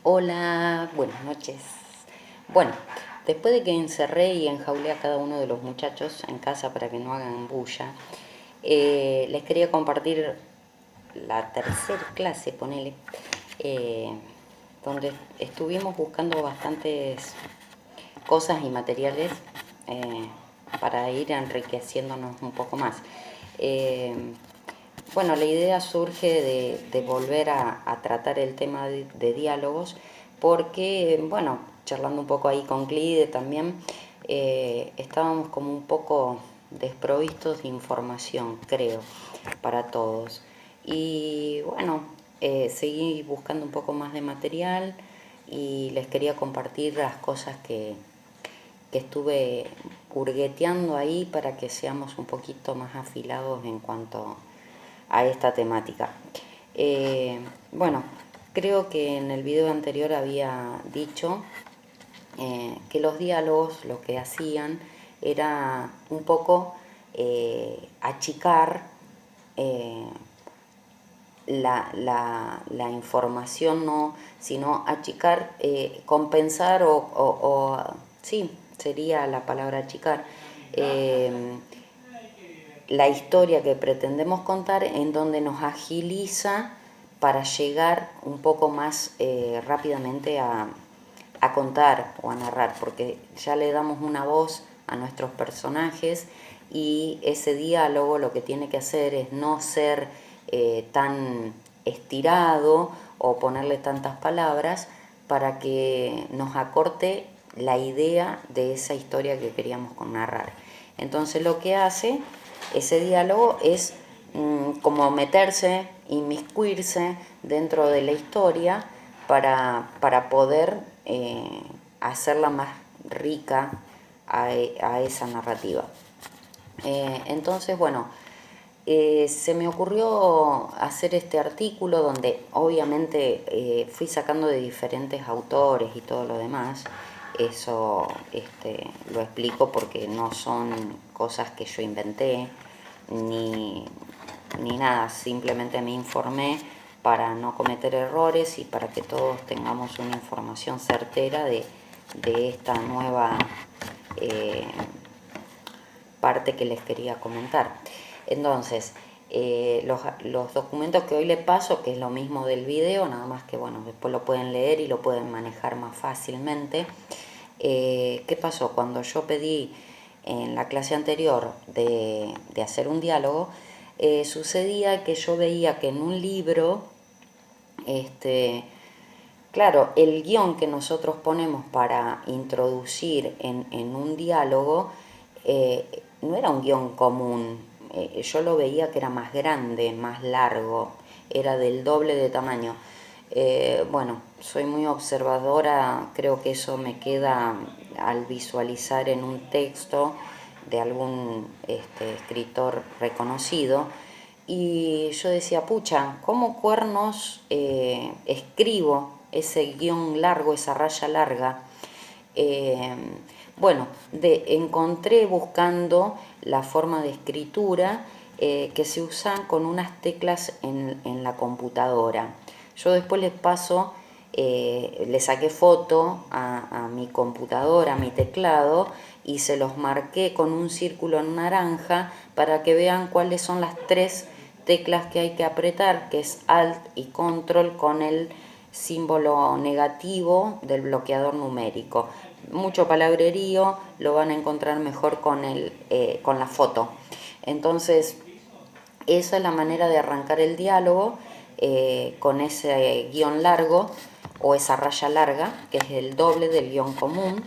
Hola, buenas noches. Bueno, después de que encerré y enjaulé a cada uno de los muchachos en casa para que no hagan bulla, les quería compartir la tercera clase, ponele, eh, donde estuvimos buscando bastantes cosas y materiales eh, para ir enriqueciéndonos un poco más. Eh, bueno, la idea surge de volver a tratar el tema de diálogos porque, bueno, charlando un poco ahí con Clide también, estábamos como un poco desprovistos de información, creo, para todos. Y bueno, seguí buscando un poco más de material y les quería compartir las cosas que estuve hurgueteando ahí para que seamos un poquito más afilados en cuanto a esta temática. Bueno, creo que en el video anterior había dicho que los diálogos lo que hacían era un poco achicar eh, la información, no, sino achicar, compensar sí, sería la palabra achicar, la historia que pretendemos contar, en donde nos agiliza para llegar un poco más rápidamente a contar o a narrar, porque ya le damos una voz a nuestros personajes y ese diálogo lo que tiene que hacer es no ser tan estirado o ponerle tantas palabras para que nos acorte la idea de esa historia que queríamos narrar. Entonces lo que hace ese diálogo es como meterse, inmiscuirse dentro de la historia para poder hacerla más rica a esa narrativa. Entonces, bueno, se me ocurrió hacer este artículo donde obviamente fui sacando de diferentes autores y todo lo demás. Eso lo explico porque no son cosas que yo inventé ni, ni nada, simplemente me informé para no cometer errores y para que todos tengamos una información certera de esta nueva parte que les quería comentar. Entonces, los documentos que hoy les paso, que es lo mismo del video, nada más que bueno, después lo pueden leer y lo pueden manejar más fácilmente. ¿Qué pasó? Cuando yo pedí en la clase anterior de hacer un diálogo, sucedía que yo veía que en un libro, claro, el guión que nosotros ponemos para introducir en un diálogo no era un guión común. Yo lo veía que era más grande, más largo, era del doble de tamaño. Bueno, soy muy observadora, creo que eso me queda al visualizar en un texto de algún escritor reconocido. Y yo decía, pucha, ¿cómo cuernos escribo ese guión largo, esa raya larga? Eh, bueno, encontré buscando la forma de escritura que se usan con unas teclas en la computadora. Yo después les paso, le saqué foto a mi computadora, a mi teclado, y se los marqué con un círculo en naranja para que vean cuáles son las tres teclas que hay que apretar, que es Alt y Control con el símbolo negativo del bloqueador numérico. Mucho palabrerío, lo van a encontrar mejor con la foto. Entonces, esa es la manera de arrancar el diálogo con ese guión largo o esa raya larga, que es el doble del guión común,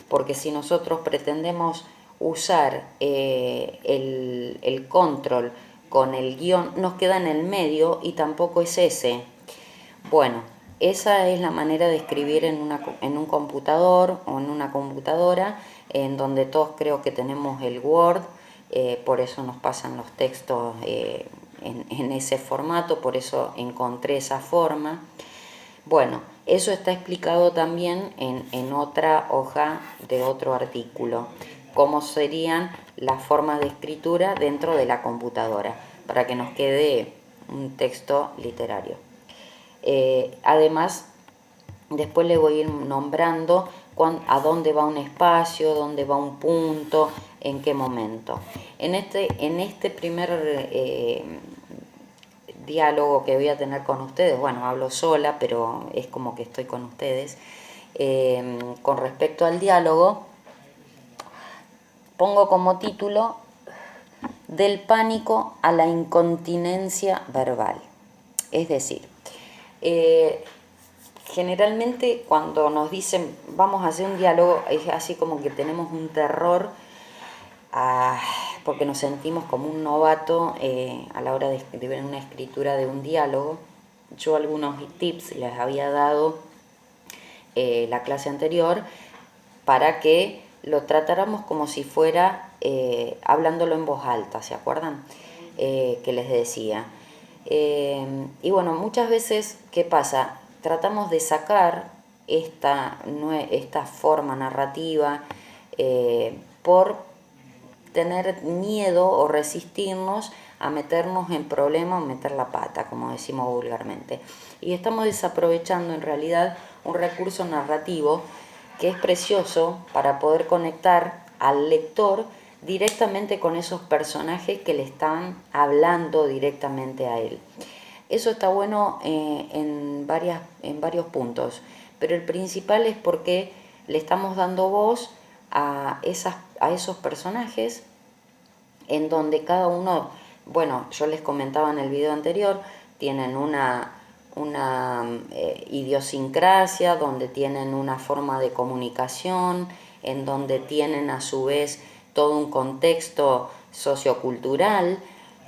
porque si nosotros pretendemos usar el control con el guión, nos queda en el medio y tampoco es ese. Bueno, esa es la manera de escribir en un computador o en una computadora, en donde todos creo que tenemos el Word, por eso nos pasan los textos en ese formato, por eso encontré esa forma. Bueno, eso está explicado también en otra hoja de otro artículo, cómo serían las formas de escritura dentro de la computadora, para que nos quede un texto literario. Además, Después le voy a ir nombrando a dónde va un espacio, dónde va un punto, en qué momento. En este primer diálogo que voy a tener con ustedes, bueno, hablo sola, pero es como que estoy con ustedes, con respecto al diálogo, pongo como título Del pánico a la incontinencia verbal. Es decir, generalmente cuando nos dicen vamos a hacer un diálogo, es así como que tenemos un terror porque nos sentimos como un novato a la hora de ver una escritura de un diálogo. Yo algunos tips les había dado la clase anterior para que lo tratáramos como si fuera hablándolo en voz alta, ¿se acuerdan? Que les decía. Y bueno, muchas veces, ¿qué pasa? Tratamos de sacar esta forma narrativa por tener miedo o resistirnos a meternos en problemas o meter la pata, como decimos vulgarmente. Y estamos desaprovechando en realidad un recurso narrativo que es precioso para poder conectar al lector directamente con esos personajes que le están hablando directamente a él. Eso está bueno en varios puntos, pero el principal es porque le estamos dando voz a esos personajes en donde cada uno, bueno, yo les comentaba en el video anterior, tienen una idiosincrasia, donde tienen una forma de comunicación, en donde tienen a su vez todo un contexto sociocultural,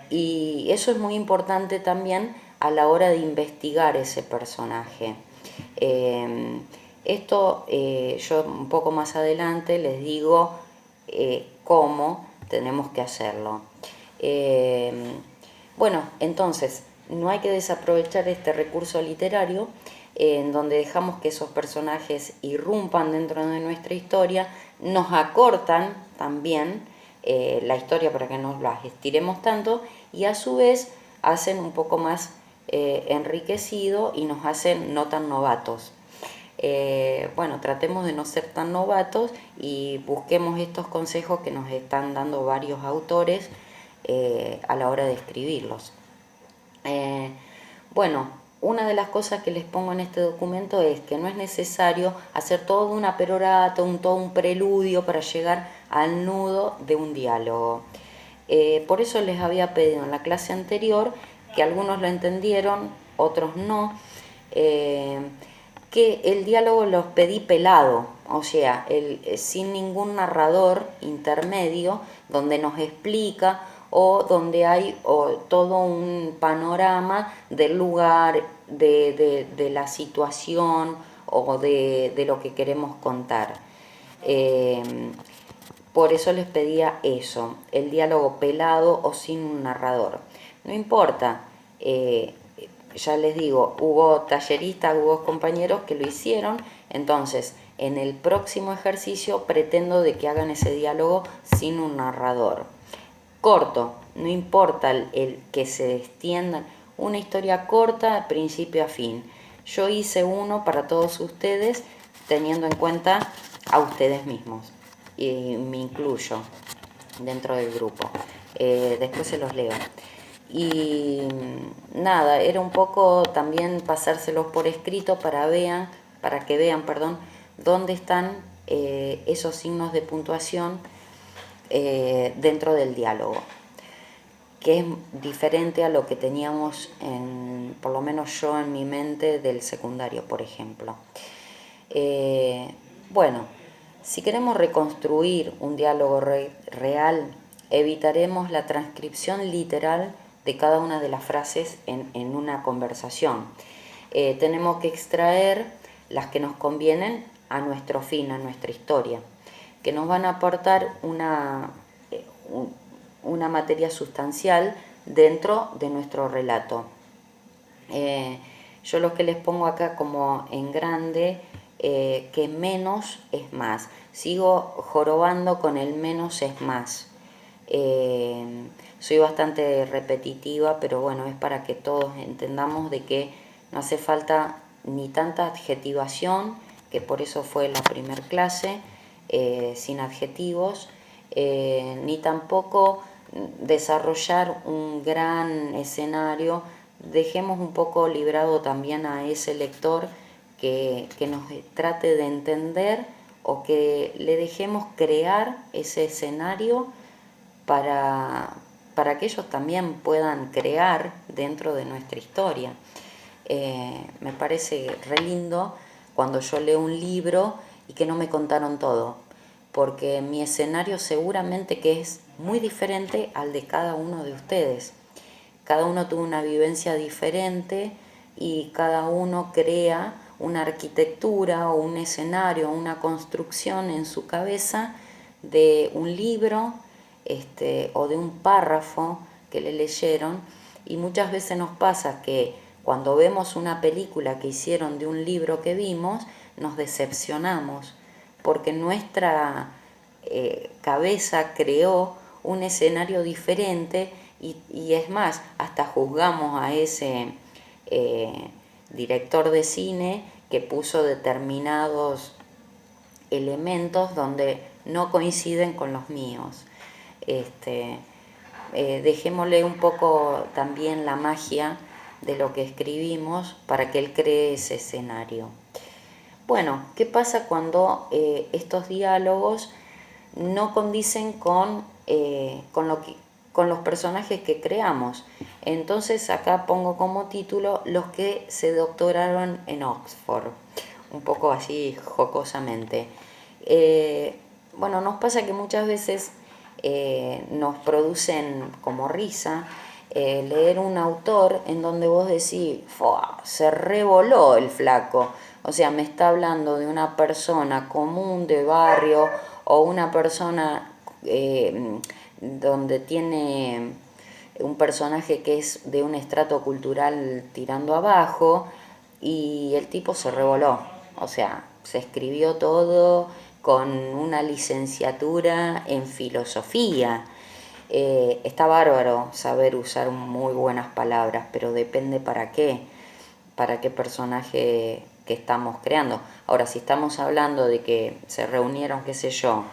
y eso es muy importante también a la hora de investigar ese personaje. Esto yo un poco más adelante les digo cómo tenemos que hacerlo. Bueno, entonces no hay que desaprovechar este recurso literario en donde dejamos que esos personajes irrumpan dentro de nuestra historia, nos acortan también la historia para que no las estiremos tanto, y a su vez hacen un poco más enriquecido y nos hacen no tan novatos. Bueno, tratemos de no ser tan novatos y busquemos estos consejos que nos están dando varios autores a la hora de escribirlos. Bueno, una de las cosas que les pongo en este documento es que no es necesario hacer todo una perorata, todo un preludio para llegar al nudo de un diálogo. Por eso les había pedido en la clase anterior, que algunos lo entendieron, otros no, que el diálogo los pedí pelado, o sea, sin ningún narrador intermedio donde nos explica o donde hay todo un panorama del lugar, de la situación o de lo que queremos contar. Por eso les pedía eso, el diálogo pelado o sin un narrador. No importa, ya les digo, hubo talleristas, hubo compañeros que lo hicieron, entonces en el próximo ejercicio pretendo de que hagan ese diálogo sin un narrador. Corto, no importa el que se extienda, una historia corta de principio a fin. Yo hice uno para todos ustedes teniendo en cuenta a ustedes mismos y me incluyo dentro del grupo. Después se los leo. Y nada, era un poco también pasárselos por escrito para que vean, dónde están esos signos de puntuación dentro del diálogo, que es diferente a lo que teníamos por lo menos yo en mi mente del secundario, por ejemplo. Bueno, si queremos reconstruir un diálogo real, evitaremos la transcripción literal de cada una de las frases en una conversación. Tenemos que extraer las que nos convienen a nuestro fin, a nuestra historia, que nos van a aportar una materia sustancial dentro de nuestro relato. Yo lo que les pongo acá como en grande, que menos es más. Sigo jorobando con el menos es más. Soy bastante repetitiva, pero bueno, es para que todos entendamos de que no hace falta ni tanta adjetivación, que por eso fue la primer clase, sin adjetivos, ni tampoco desarrollar un gran escenario. Dejemos un poco librado también a ese lector que nos trate de entender, o que le dejemos crear ese escenario para que ellos también puedan crear dentro de nuestra historia. Me parece re lindo cuando yo leo un libro y que no me contaron todo, porque mi escenario seguramente que es muy diferente al de cada uno de ustedes. Cada uno tuvo una vivencia diferente y cada uno crea una arquitectura o un escenario, una construcción en su cabeza de un libro, o de un párrafo que le leyeron. Y muchas veces nos pasa que cuando vemos una película que hicieron de un libro que vimos, nos decepcionamos, porque nuestra cabeza creó un escenario diferente, y es más, hasta juzgamos a ese director de cine que puso determinados elementos donde no coinciden con los míos. Dejémosle un poco también la magia de lo que escribimos para que él cree ese escenario. Bueno, ¿qué pasa cuando estos diálogos no condicen con los personajes que creamos? Entonces acá pongo como título los que se doctoraron en Oxford, un poco así jocosamente. Bueno, nos pasa que muchas veces nos producen como risa leer un autor en donde vos decís, se revoló el flaco. O sea, me está hablando de una persona común de barrio, o una persona donde tiene un personaje que es de un estrato cultural tirando abajo, y el tipo se revoló. O sea, se escribió todo con una licenciatura en filosofía. Está bárbaro saber usar muy buenas palabras, pero depende para qué personaje que estamos creando. Ahora, si estamos hablando de que se reunieron, qué sé yo,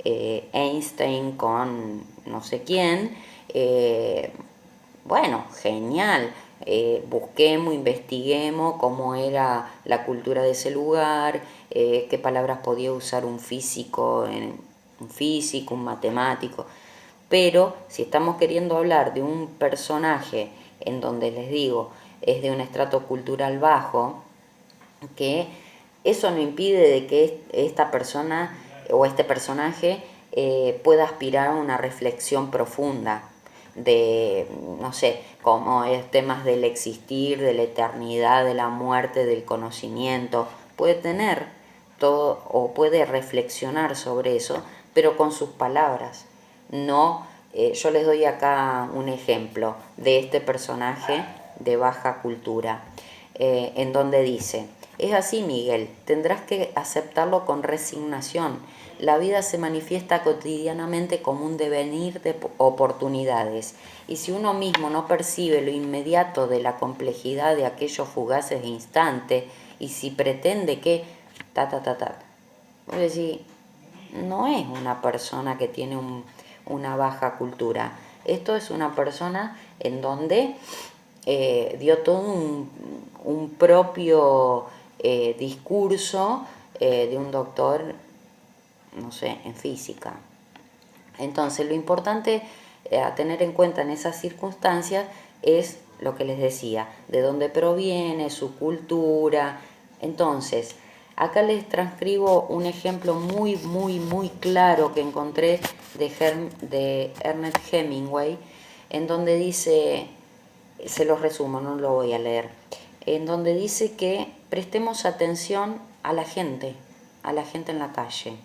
Einstein con no sé quién, bueno, genial. Busquemos, investiguemos cómo era la cultura de ese lugar, qué palabras podía usar un físico, un matemático. Pero si estamos queriendo hablar de un personaje en donde, les digo, es de un estrato cultural bajo, que eso no impide de que esta persona o este personaje pueda aspirar a una reflexión profunda de, no sé, como es temas del existir, de la eternidad, de la muerte, del conocimiento. Puede tener todo, o puede reflexionar sobre eso, pero con sus palabras. No, yo les doy acá un ejemplo de este personaje de baja cultura, en donde dice: es así, Miguel, tendrás que aceptarlo con resignación. La vida se manifiesta cotidianamente como un devenir de oportunidades, y si uno mismo no percibe lo inmediato de la complejidad de aquellos fugaces instantes, y si pretende que es decir, no es una persona que tiene una baja cultura. Esto es una persona en donde dio todo un propio discurso de un doctor, no sé, en física. Entonces, lo importante a tener en cuenta en esas circunstancias es lo que les decía, de dónde proviene, su cultura. Entonces, acá les transcribo un ejemplo muy, muy, muy claro que encontré de Ernest Hemingway, en donde dice, se los resumo, no lo voy a leer, en donde dice que prestemos atención a la gente en la calle.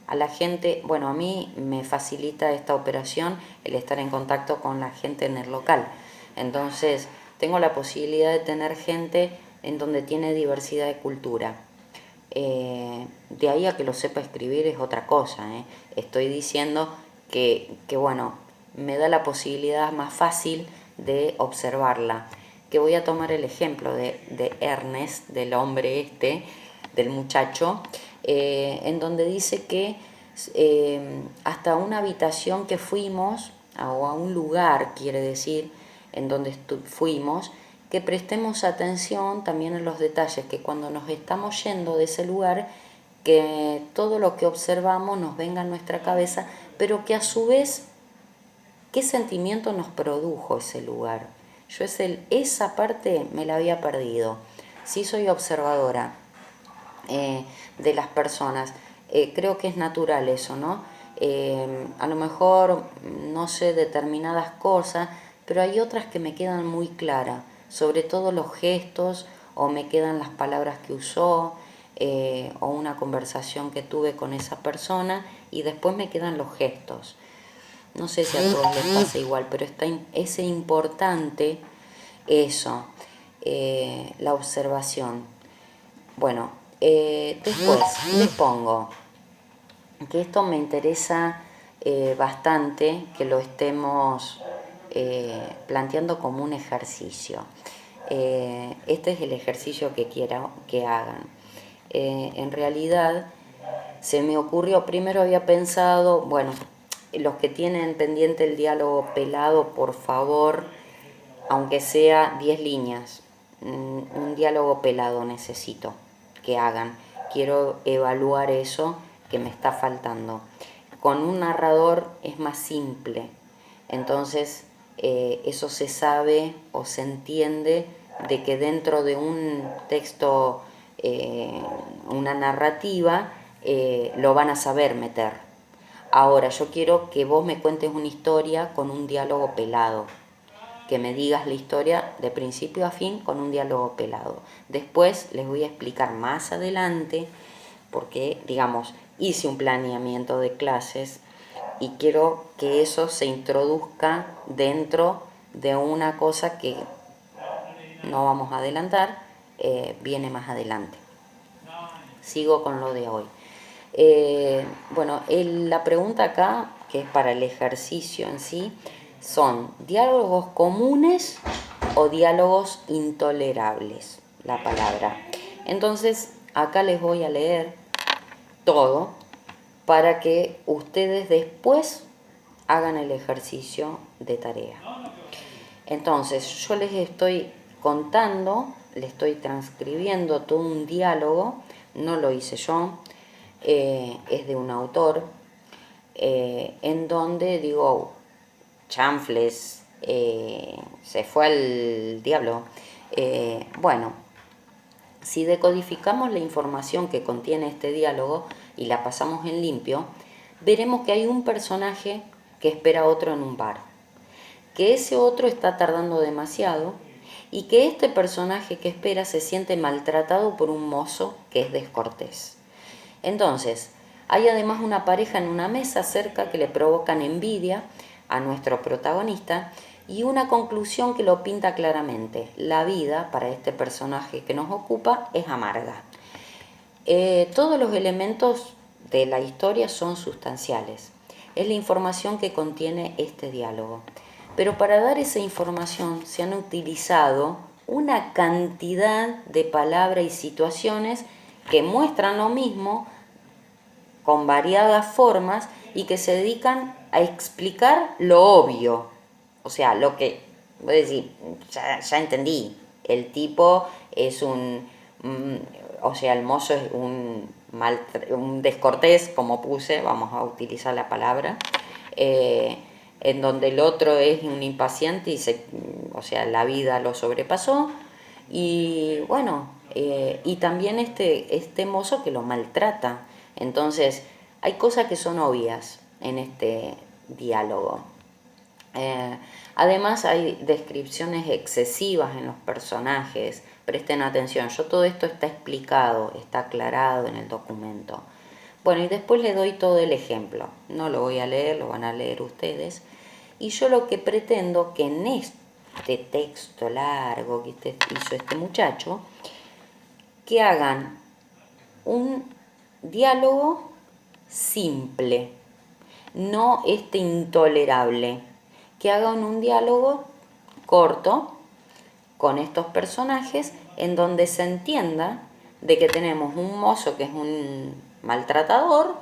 A la gente, bueno, a mí me facilita esta operación el estar en contacto con la gente en el local. Entonces, tengo la posibilidad de tener gente en donde tiene diversidad de cultura. De ahí a que lo sepa escribir es otra cosa. Estoy diciendo que, bueno, me da la posibilidad más fácil de observarla. que voy a tomar el ejemplo de Ernest, del hombre este, del muchacho, en donde dice que hasta una habitación que fuimos, o a un lugar, quiere decir, en donde fuimos, que prestemos atención también en los detalles, que cuando nos estamos yendo de ese lugar, que todo lo que observamos nos venga a nuestra cabeza, pero que a su vez, ¿qué sentimiento nos produjo ese lugar? Yo esa parte me la había perdido. Sí soy observadora de las personas. Creo que es natural eso, ¿no? A lo mejor no sé determinadas cosas, pero hay otras que me quedan muy claras, sobre todo los gestos, o me quedan las palabras que usó, o una conversación que tuve con esa persona, y después me quedan los gestos. No sé si a todos les pasa igual, pero es importante eso, la observación. Bueno, después les pongo que esto me interesa bastante que lo estemos planteando como un ejercicio. Este es el ejercicio que quiero que hagan. En realidad se me ocurrió, primero había pensado, bueno, los que tienen pendiente el diálogo pelado, por favor, aunque sea 10 líneas, un diálogo pelado necesito que hagan. Quiero evaluar eso que me está faltando. Con un narrador es más simple, entonces eso se sabe o se entiende de que dentro de un texto, una narrativa, lo van a saber meter. Ahora, yo quiero que vos me cuentes una historia con un diálogo pelado, que me digas la historia de principio a fin con un diálogo pelado. Después les voy a explicar más adelante, porque, digamos, hice un planeamiento de clases y quiero que eso se introduzca dentro de una cosa que no vamos a adelantar, viene más adelante. Sigo con lo de hoy. Bueno, la pregunta acá, que es para el ejercicio en sí, son diálogos comunes o diálogos intolerables, la palabra. Entonces, acá les voy a leer todo para que ustedes después hagan el ejercicio de tarea. Entonces, yo les estoy contando, les estoy transcribiendo todo un diálogo, no lo hice yo, es de un autor, en donde digo, chanfles, se fue al diablo. Bueno, si decodificamos la información que contiene este diálogo y la pasamos en limpio, veremos que hay un personaje que espera a otro en un bar, que ese otro está tardando demasiado y que este personaje que espera se siente maltratado por un mozo que es descortés. Entonces, hay además una pareja en una mesa cerca que le provocan envidia a nuestro protagonista y una conclusión que lo pinta claramente. La vida para este personaje que nos ocupa es amarga. Todos los elementos de la historia son sustanciales. Es la información que contiene este diálogo. Pero para dar esa información se han utilizado una cantidad de palabras y situaciones que muestran lo mismo con variadas formas y que se dedican a explicar lo obvio. O sea, lo que, voy a decir, ya entendí, el tipo es o sea, el mozo es un descortés, como puse, vamos a utilizar la palabra, en donde el otro es un impaciente y o sea, la vida lo sobrepasó. Y bueno, y también este mozo que lo maltrata. Entonces, hay cosas que son obvias en este diálogo. Además, hay descripciones excesivas en los personajes. Presten atención, todo esto está explicado, está aclarado en el documento. Bueno, y después le doy todo el ejemplo. No lo voy a leer, lo van a leer ustedes. Y yo lo que pretendo que en este texto largo que hizo este muchacho, que hagan un diálogo simple, no intolerable, que hagan un diálogo corto, con estos personajes en donde se entienda de que tenemos un mozo que es un maltratador,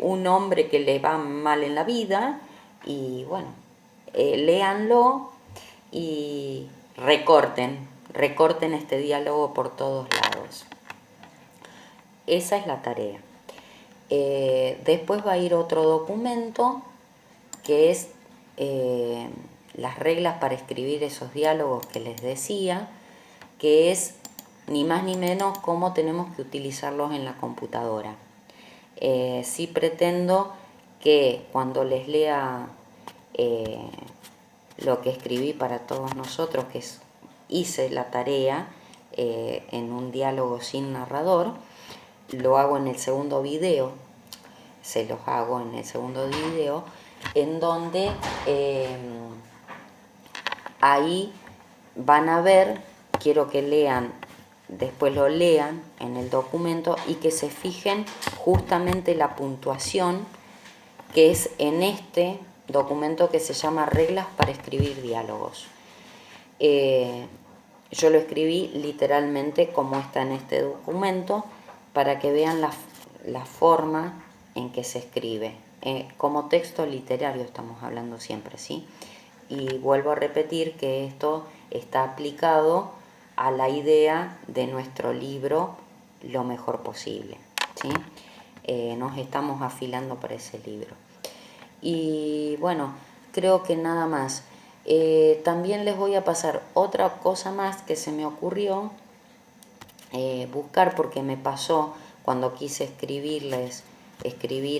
un hombre que le va mal en la vida, y bueno, léanlo y recorten este diálogo por todos lados. Esa es la tarea. Después va a ir otro documento que es las reglas para escribir esos diálogos que les decía, que es ni más ni menos cómo tenemos que utilizarlos en la computadora. Sí pretendo que cuando les lea lo que escribí para todos nosotros, que hice la tarea en un diálogo sin narrador, lo hago en el segundo video, se los hago en el segundo video, en donde ahí van a ver, quiero que lean, después lo lean en el documento y que se fijen justamente la puntuación que es en este documento que se llama Reglas para escribir diálogos. Yo lo escribí literalmente como está en este documento para que vean la forma en que se escribe. Como texto literario estamos hablando siempre, ¿sí? Y vuelvo a repetir que esto está aplicado a la idea de nuestro libro lo mejor posible, ¿sí? Nos estamos afilando para ese libro. Y bueno, creo que nada más. También les voy a pasar otra cosa más que se me ocurrió buscar, porque me pasó cuando quise escribir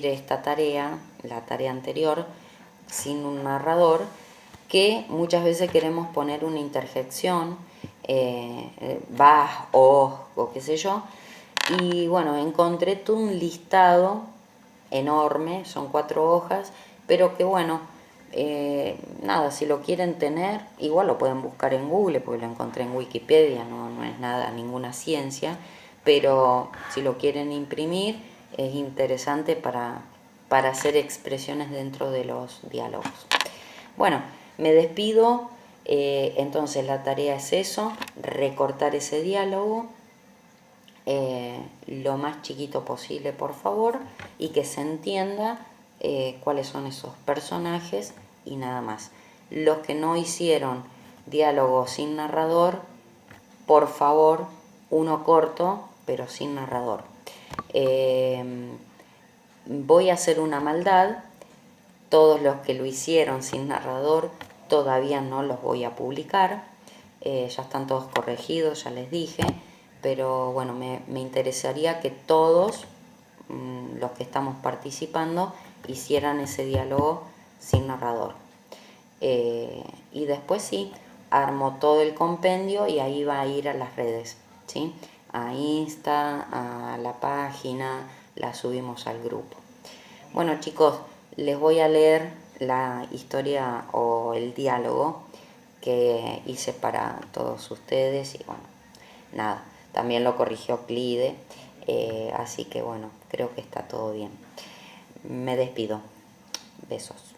esta tarea, la tarea anterior, sin un narrador, que muchas veces queremos poner una interjección, vas, o qué sé yo, y bueno, encontré todo un listado enorme, son 4 hojas, pero que bueno, nada, si lo quieren tener, igual lo pueden buscar en Google, porque lo encontré en Wikipedia, no es nada, ninguna ciencia, pero si lo quieren imprimir, es interesante para hacer expresiones dentro de los diálogos. Bueno, me despido, entonces la tarea es eso, recortar ese diálogo, lo más chiquito posible, por favor, y que se entienda cuáles son esos personajes y nada más. Los que no hicieron diálogo sin narrador, por favor, uno corto, pero sin narrador. Voy a hacer una maldad. Todos los que lo hicieron sin narrador todavía no los voy a publicar. Ya están todos corregidos, ya les dije. Pero bueno, me interesaría que todos los que estamos participando hicieran ese diálogo sin narrador. Y después sí, armo todo el compendio y ahí va a ir a las redes, ¿sí? A Insta, a la página, la subimos al grupo. Bueno, chicos, les voy a leer la historia o el diálogo que hice para todos ustedes y bueno, nada, también lo corrigió Clide, así que bueno, creo que está todo bien. Me despido. Besos.